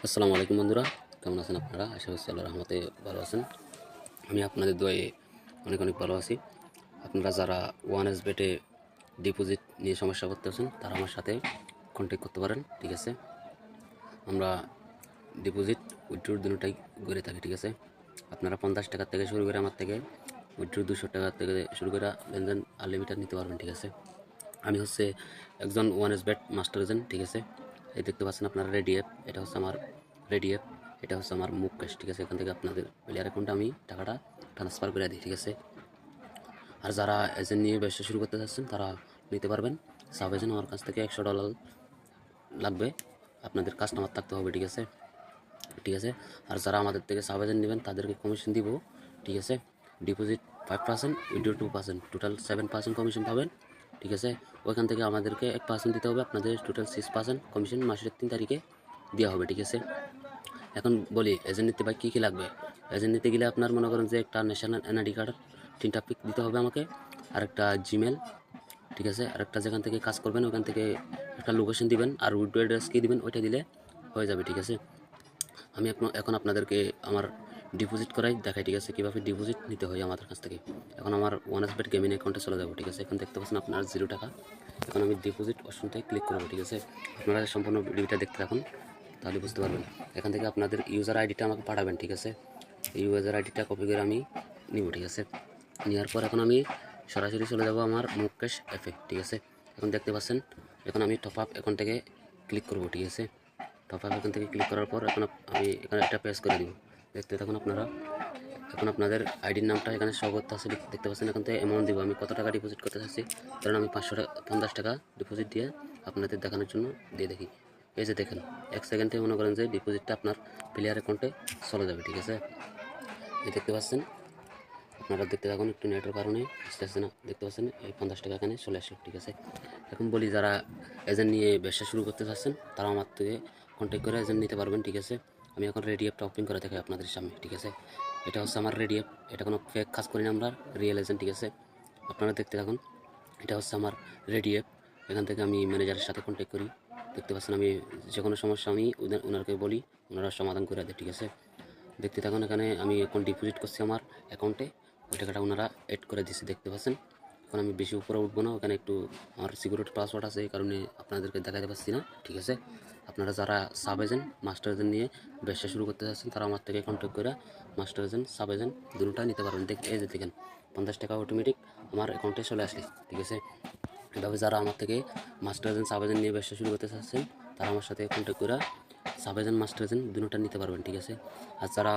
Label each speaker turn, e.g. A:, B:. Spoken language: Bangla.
A: আসসালামু আলাইকুম বন্ধুরা, কেমন আছেন আপনারা? আশা করছি আল্লাহর রহমতে ভালো আছেন। আমি আপনাদের দোয়ায় অনেক অনেক ভালো আছি। আপনারা যারা ওয়ান বেটে ডিপোজিট নিয়ে সমস্যা করতেছেন তারা আমার সাথে কন্ট্যাক্ট করতে পারেন। ঠিক আছে, আমরা ডিপোজিট উইথড্র দুটোটাই করে থাকি। ঠিক আছে, আপনারা 50 টাকা থেকে শুরু করে আমার থেকে উইথড্র 200 টাকা থেকে শুরু করে লেনদেন আনলিমিটেড নিতে পারবেন। ঠিক আছে, আমি হচ্ছে একজন বেট মাস্টার এজেন্ট। ঠিক আছে, এই দেখতে পাচ্ছেন আপনারা রেডি অ্যাপ, এটা হচ্ছে আমার রেডি অ্যাপ, এটা হচ্ছে আমার মুভ ক্যাশ। ঠিক আছে, এখান থেকে আপনাদের প্লেয়ার অ্যাকাউন্টে আমি টাকাটা ট্রান্সফার করে দিই। ঠিক আছে, আর যারা এজেন্ট নিয়ে ব্যবসা শুরু করতে চাচ্ছেন তারা নিতে পারবেন। সাব এজেন্ট আমার কাছ থেকে $100 লাগবে, আপনাদের কাস্টমার থাকতে হবে। ঠিক আছে, ঠিক আছে, আর যারা আমাদের থেকে সাব এজেন্ট নেবেন তাদেরকে কমিশন দিব। ঠিক আছে, ডিপোজিট 5%, উইথড্র 2%, টোটাল 7% কমিশন পাবেন। ঠিক আছে, ওইখান থেকে আমাদেরকে 1% দিতে হবে, আপনাদের টোটাল 6% কমিশন মাসের 3 তারিখে দেওয়া হবে। ঠিক আছে, এখন বলি এজেন্ট নিতে ভাই কী কী লাগবে। এজেন্ট নিতে গেলে আপনার মনে করেন যে একটা ন্যাশনাল এনআইডি কার্ড 3টা পিক দিতে হবে আমাকে, আর একটা জিমেল। ঠিক আছে, আর একটা যেখান থেকে কাজ করবেন ওখান থেকে একটা লোকেশন দিবেন, আর উইথড্র অ্যাড্রেস কী দিবেন ওইটা দিলে হয়ে যাবে। ঠিক আছে, আমি এখন আপনাদেরকে আমার ডিপোজিট করাই দেখাই। ঠিক আছে, কীভাবে ডিপোজিট নিতে হয় আমাদের কাছ থেকে। এখন আমার বেট গেমিং অ্যাকাউন্টে চলে যাবো। ঠিক আছে, এখন দেখতে পাচ্ছেন আপনার 0 টাকা। এখন আমি ডিপোজিট অপশনটায় ক্লিক করবো। ঠিক আছে, আপনারা সম্পূর্ণ ভিডিওটা দেখতে থাকুন, তাহলে বুঝতে পারবেন। এখান থেকে আপনাদের ইউজার আইডিটা আমাকে পাঠাবেন। ঠিক আছে, এই ইউজার আইডিটা কপি করে আমি নিব। ঠিক আছে, নেওয়ার পর এখন আমি সরাসরি চলে যাব আমার মুভ ক্যাশ অ্যাপে। ঠিক আছে, এখন দেখতে পাচ্ছেন, এখন আমি টপ আপ অ্যাকাউন্ট থেকে ক্লিক করব। ঠিক আছে, টপ আপ এখান থেকে ক্লিক করার পর এখন আমি এখানে একটা পেজ করে দিব। দেখতে থাকুন আপনারা। এখন আপনাদের আইডির নামটা এখানে শো করতে আছে, দেখতে পাচ্ছেন। এখান থেকে অ্যামাউন্ট দিব, আমি কত টাকা ডিপোজিট করতে চাচ্ছি, কারণ আমি 50 টাকা ডিপোজিট দিয়ে আপনাদের দেখানোর জন্য দিয়ে দেখি। এই যে দেখেন, 1 সেকেন্ডে মনে করেন যে ডিপোজিটটা আপনার প্লেয়ার অ্যাকাউন্টে চলে যাবে। ঠিক আছে, এই দেখতে পাচ্ছেন, আপনারা দেখতে থাকুন, একটু নেটের কারণে আসতেছে না। দেখতে পাচ্ছেন এই 50 টাকা এখানে চলে আসলো। ঠিক আছে, এখন বলি যারা এজেন্ট নিয়ে ব্যবসা শুরু করতে চাচ্ছেন তারা আমার থেকে কন্ট্যাক্ট করে এজেন্ট নিতে পারবেন। ঠিক আছে, আমি এখন রেডি অ্যাপটা ওপেন করে দেখাই আপনাদের সামনে। ঠিক আছে, এটা হচ্ছে আমার রেডি অ্যাপ, এটা কোনো ফেক কাজ করি না, আমরা রিয়েল এজেন্ট। ঠিক আছে, আপনারা দেখতে থাকুন, এটা হচ্ছে আমার রেডি অ্যাপ। এখান থেকে আমি ম্যানেজারের সাথে কন্ট্যাক্ট করি। দেখতে পাচ্ছেন, আমি যে কোনো সমস্যা আমি ওনাকে বলি, ওনারা সমাধান করে দেয়। ঠিক আছে, দেখতে থাকুন, এখানে আমি এখন ডিপোজিট করছি আমার অ্যাকাউন্টে, ওই টাকাটা ওনারা অ্যাড করে দিচ্ছে। দেখতে পাচ্ছেন, এখন আমি বেশি উপরে উঠবো না, ওখানে একটু আমার সিকিউরিটি পাসওয়ার্ড আছে, এই কারণে আপনাদেরকে দেখাতে পারছি না। ঠিক আছে, আপনারা যারা সাব এজেন্ট মাস্টার এজেন্ট নিয়ে ব্যবসা শুরু করতে চাচ্ছেন তারা আমার থেকে কন্ট্যাক্ট করে মাস্টার এজেন্ট সাব এজেন্ট দুটোটা নিতে পারবেন। এই যে দেখেন, 50 টাকা অটোমেটিক আমার অ্যাকাউন্টে চলে আসলে। ঠিক আছে, এভাবে যারা আমার থেকে মাস্টার এজেন্ট সাব এজেন্ট নিয়ে ব্যবসা শুরু করতে চাচ্ছেন তারা আমার সাথে কন্ট্যাক্ট করে সাব এজেন্ট মাস্টার এজেন্ট দুটোটা নিতে পারবেন। ঠিক আছে, আর যারা